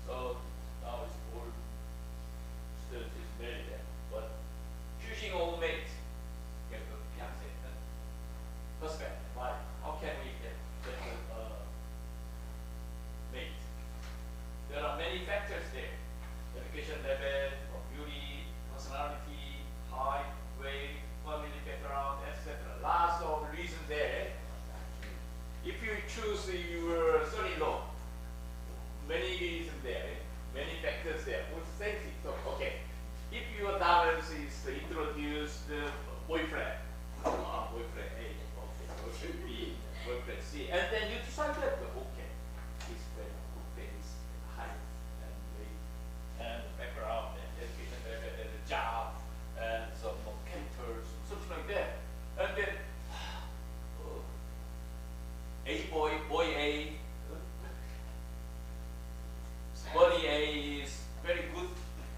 So now it's all students is very there. But choosing all mate, get the fiancé. see, and then you decide that, okay, this very good face, height, and weight, and background, and education, and the job, and some characters, something like that. And then, A boy, boy A, body A is very good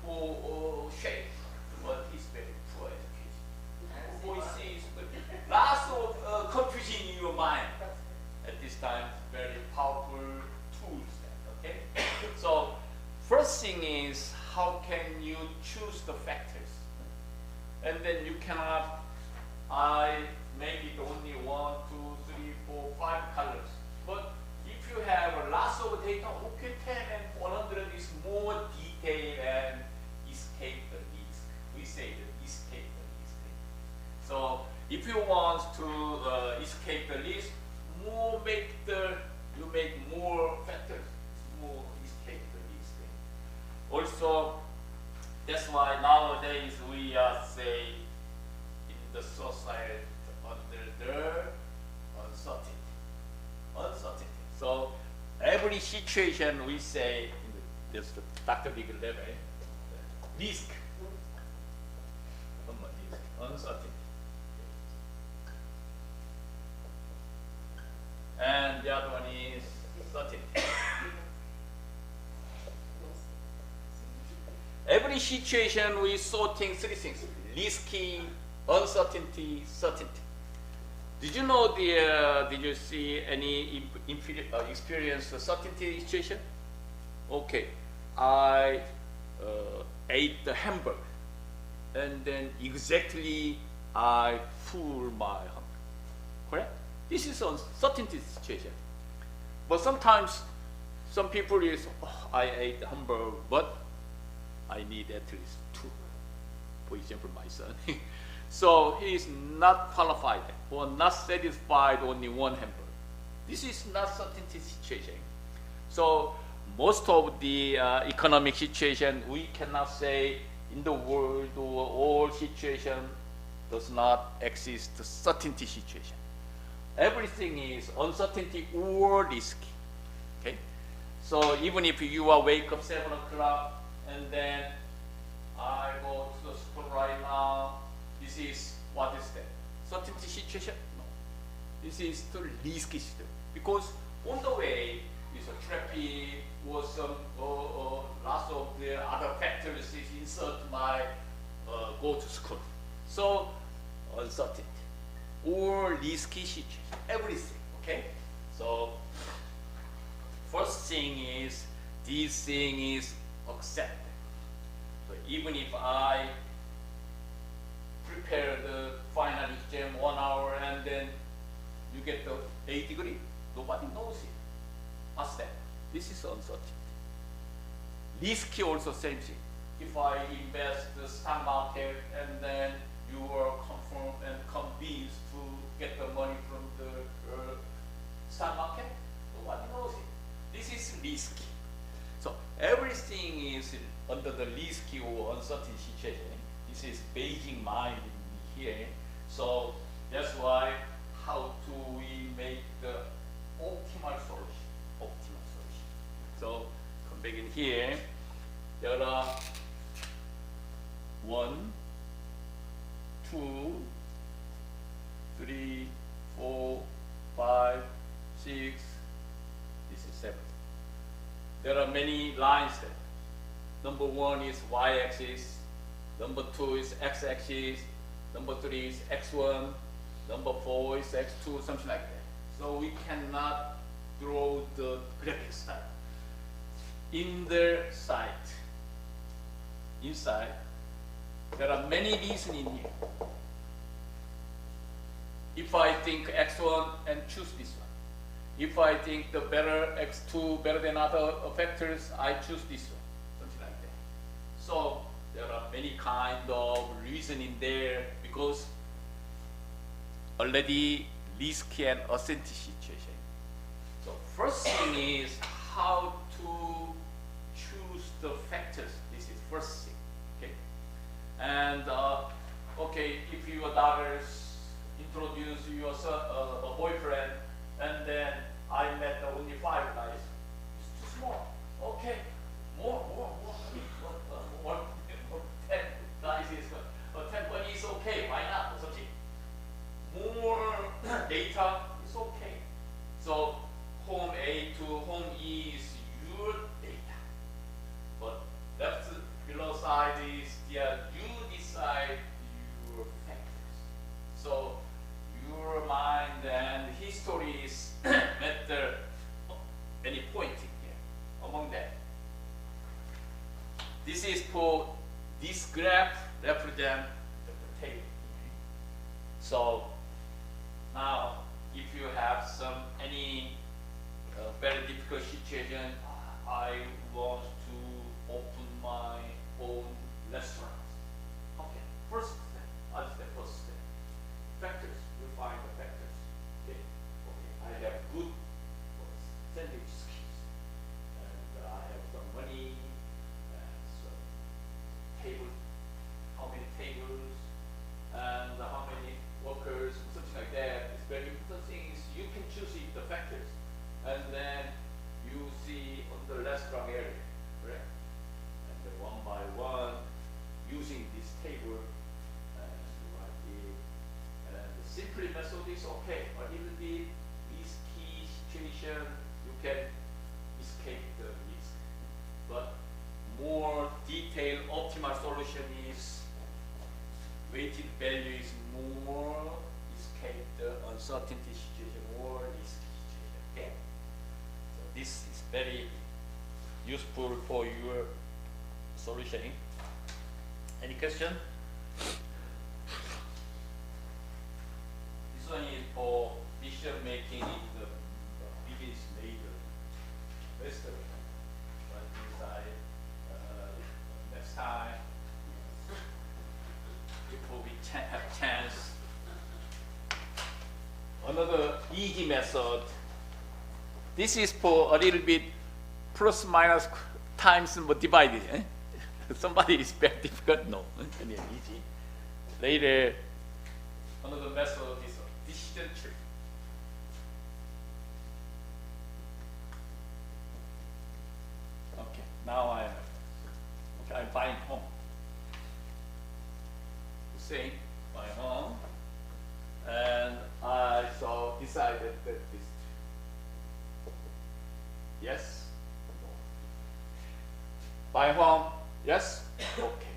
for shape, but he's very poor education. Boy C is good. Lots of confusion in your mind. At this time, very powerful tools. Okay. So first thing is how can you choose the factors, and then you cannot. I make it only 1, 2, 3, 4, 5 colors. But if you have lots of data, okay, 10 and 100 is more detailed and escape the risk. We say that escape the risk. So if you want to escape the risk, you make more factors, more escape the risk. Also, that's why nowadays we say in the society under the uncertainty. So every situation we say, this Dr. Big level, risk, uncertainty. And the other one is certainty. Every situation we sorting 3 things: risky, uncertainty, certainty. Did you know did you see any experience a certainty situation? Okay, I ate the hamburger, and then exactly I full my hunger. Correct? This is a uncertainty situation. But sometimes some people is, oh, I ate hamburger, but I need at least 2. For example, my son. So he is not qualified or not satisfied only 1 hamburger. This is not certainty situation. So most of the economic situation, we cannot say in the world or all situation does not exist certainty situation. Everything is uncertainty or risky. Okay? So even if you are wake up 7 o'clock and then I go to the school right now, this is, what is that? Certainty situation? No. This is the risky situation. Because on the way is a traffic or some lots of the other factors is insert my go to school. So uncertainty or risky situation, everything. Okay. So first thing is this thing is accepted. So even if I prepare the final exam 1 hour and then you get the 8 degree, nobody knows it. What's that? This is uncertainty. Risky also same thing. If I invest the stock market and then you are confirmed and convinced to get the money from the stock market, nobody knows it. This is risky. So everything is under the risky or uncertain situation. This is Beijing mind in here. So that's why how do we make the optimal solution? Optimal solution. So come back in here. There are 1, 2, 3, 4, 5, 6. This is 7. There are many lines there. Number 1 is y-axis. Number 2 is x-axis. Number 3 is x1. Number 4 is x2, something like that. So we cannot draw the graphic style. In the site, inside, there are many reasons in here. If I think x1 and choose this one. If I think the better x2 better than other factors, I choose this one, something like that. So there are many kind of reasoning there because already risky and uncertainty situation. So first thing is how to choose the factors. This is first thing. Okay, and okay, if your daughters introduce your son, a boyfriend, and then I met only 5 guys. It's too small. Okay, more. More 10 guys is 10, but it's okay. Why not? Or something. More data is okay. So home A to home E is your data, but left below side is you decide your factors. So your mind and history is matter any point here among that. This is for this graph represent the table. So now if you have any very difficult situation, I want to open my own restaurant. Okay, first step, I'll say first step. Factors, you find the factors. Okay, I have good sandwich skills, and I have some money, and some table, how many tables, and how many workers, something like that. It's very important thing is you can choose the factors, and then you see on the restaurant area, correct? And then one by one, using this table, and write it. And the simple method is okay, but it will be risky situation, you can escape the risk. But more detailed optimal solution is weighted value is more escape the uncertainty situation or risky situation. Okay? So this is very useful for your solutioning. Any question? This one is for decision making in the business major restaurant. But inside next time, before we have chance. Another easy method. This is for a little bit plus minus times divided. Eh? Somebody is very difficult. No, and then easy. Later, another method is a decision tree. Okay, now I'm buying home. Same, buying home, and I decided that this. Yes. Buy home. Yes. Okay.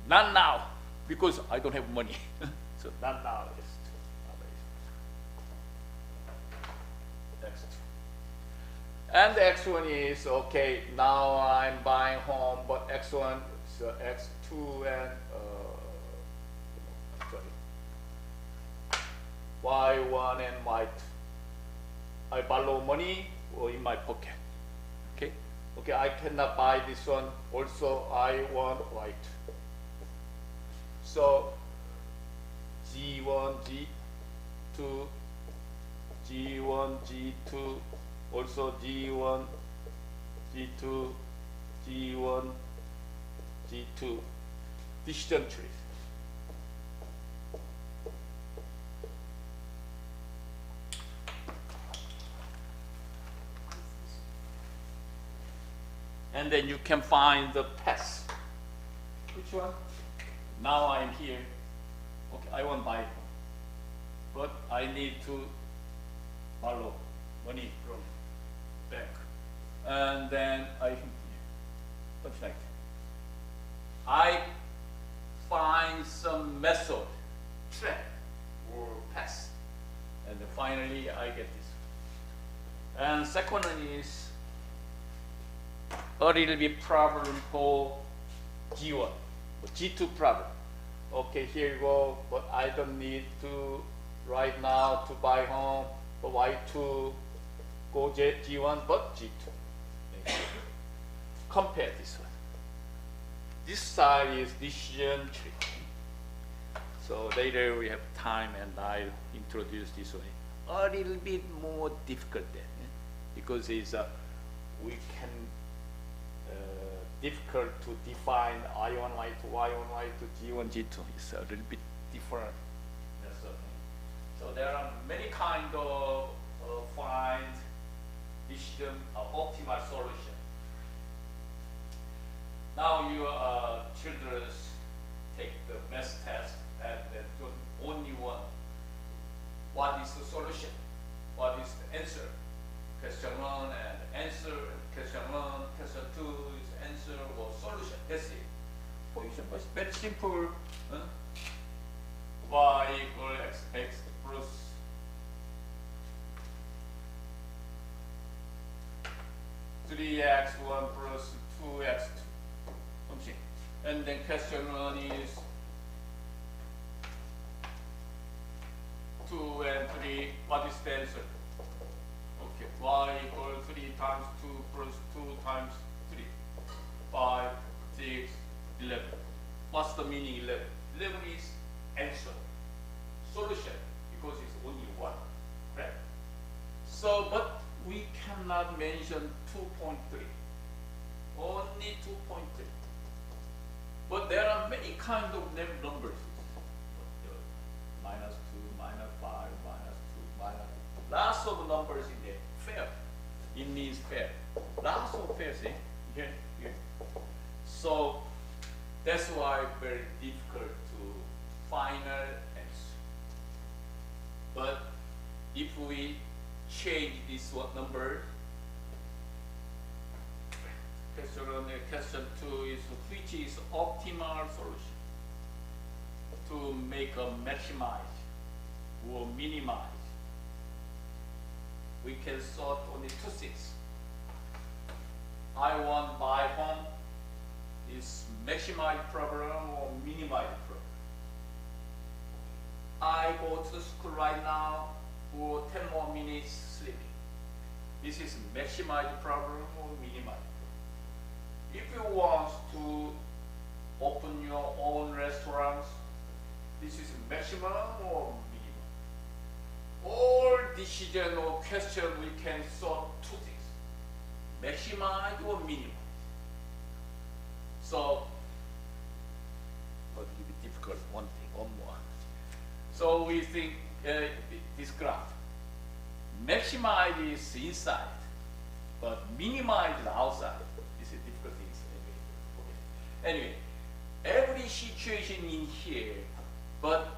Not now, because I don't have money. So not now. Yes. X2. And the X1 is okay. Now I'm buying home, but X1 is X2 and Y1 and Y2. I borrow money or in my pocket. Okay. Okay. I cannot buy this one. Also, I want Y2. So G1, G2, G1, G2, also G1, G2, G1, G2, decision trees. And then you can find the path. Which one? Now I'm here. Okay, I want buy, but I need to borrow money from bank, and then what's like I find some method, track or path, and then finally I get this. And second one is a little bit problem for G1, G2 problem. Okay, here you go, but I don't need to right now to buy home, but Y2 go G1, but G2. Compare this one. This side is decision tree. So later we have time and I'll introduce this one. A little bit more difficult then, because it's we can difficult to define I1, Y2, Y1, Y2, G1, G2. It's a little bit different. So there are many kind of find decision optimal solution. Now your children take the math test and then only one. What is the solution? What is the answer? Question 1 and answer. Question 1, question 2 is answer or solution. That's it. For example, it's very simple. Y equals x plus three x1 plus 2x2 something. And then question 1 is 2 and 3. What is the answer? Okay, y equals 3 times 2 plus 2 times 3. 5, 6, 11. What's the meaning 11? 11 is answer, solution, because it's only one, right? So, but we cannot mention 2.3, only 2.3. But there are many kinds of numbers. Minus 2, minus 5, minus 2, minus. Lots of numbers in there. Fair. It means fair. Lots of fair thing. Here, here. So that's why very difficult to final answer. But if we change this one number, question 2 is which is optimal solution to make a maximize or minimize. We can sort only two things. I want my home is maximize problem or minimize problem. I go to the school right now for 10 more minutes sleeping. This is maximize problem or minimize problem. If you want to open your own restaurants, this is maximum or minimum. All decision or question we can solve two things, maximize or minimize. So, but it will be difficult, one thing, one more. So we think this graph, maximize is inside, but minimize is outside. This is difficult things. Anyway, every situation in here, but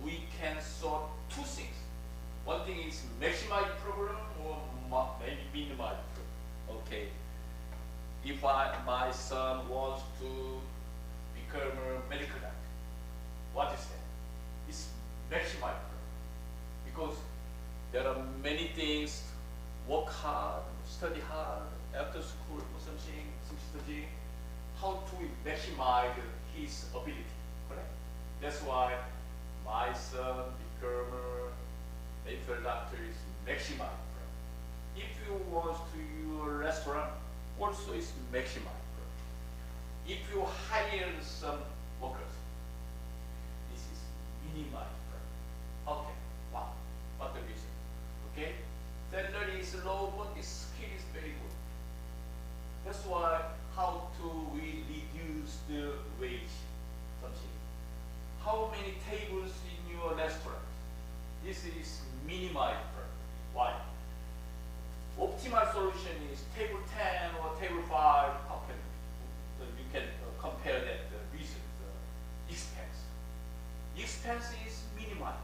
we can solve two things. One thing is maximize problem or maybe minimize problem. Okay. If my son wants to become a medical doctor, what is that? It's maximize problem. Because there are many things, work hard, study hard, after school or something, study, how to maximize his ability, correct? That's why my son become a medical doctor is maximize problem. If you want to your restaurant, also is maximize problem. If you hire some workers, this is minimize problem. Okay, wow, what the reason? Okay, salary is low, but the skill is very good. That's why how to we reduce the wage, something. How many tables in your restaurant? This is minimize problem. Why? Optimal solution is table 10 or table 5. How can you can compare that reason, the expense. Expense is minimized.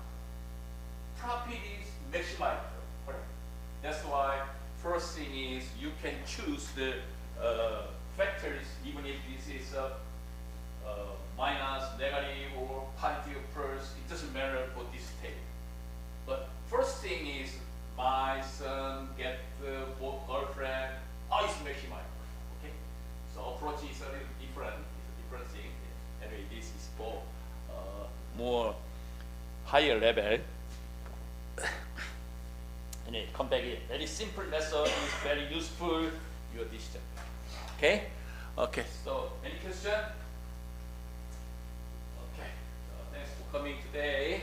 Profit is maximized. Correct. That's why first thing is you can choose the factors, even if this is minus, negative, or positive, plus. It doesn't matter for this table. But first thing is my son get the girlfriend. Oh, it's maximized. Okay. So approach is a little different. It's a different thing. Anyway, this is for more higher level. Anyway, come back here. Very simple lesson is very useful. Your decision. Okay. Okay. So any question? Okay. Thanks for coming today.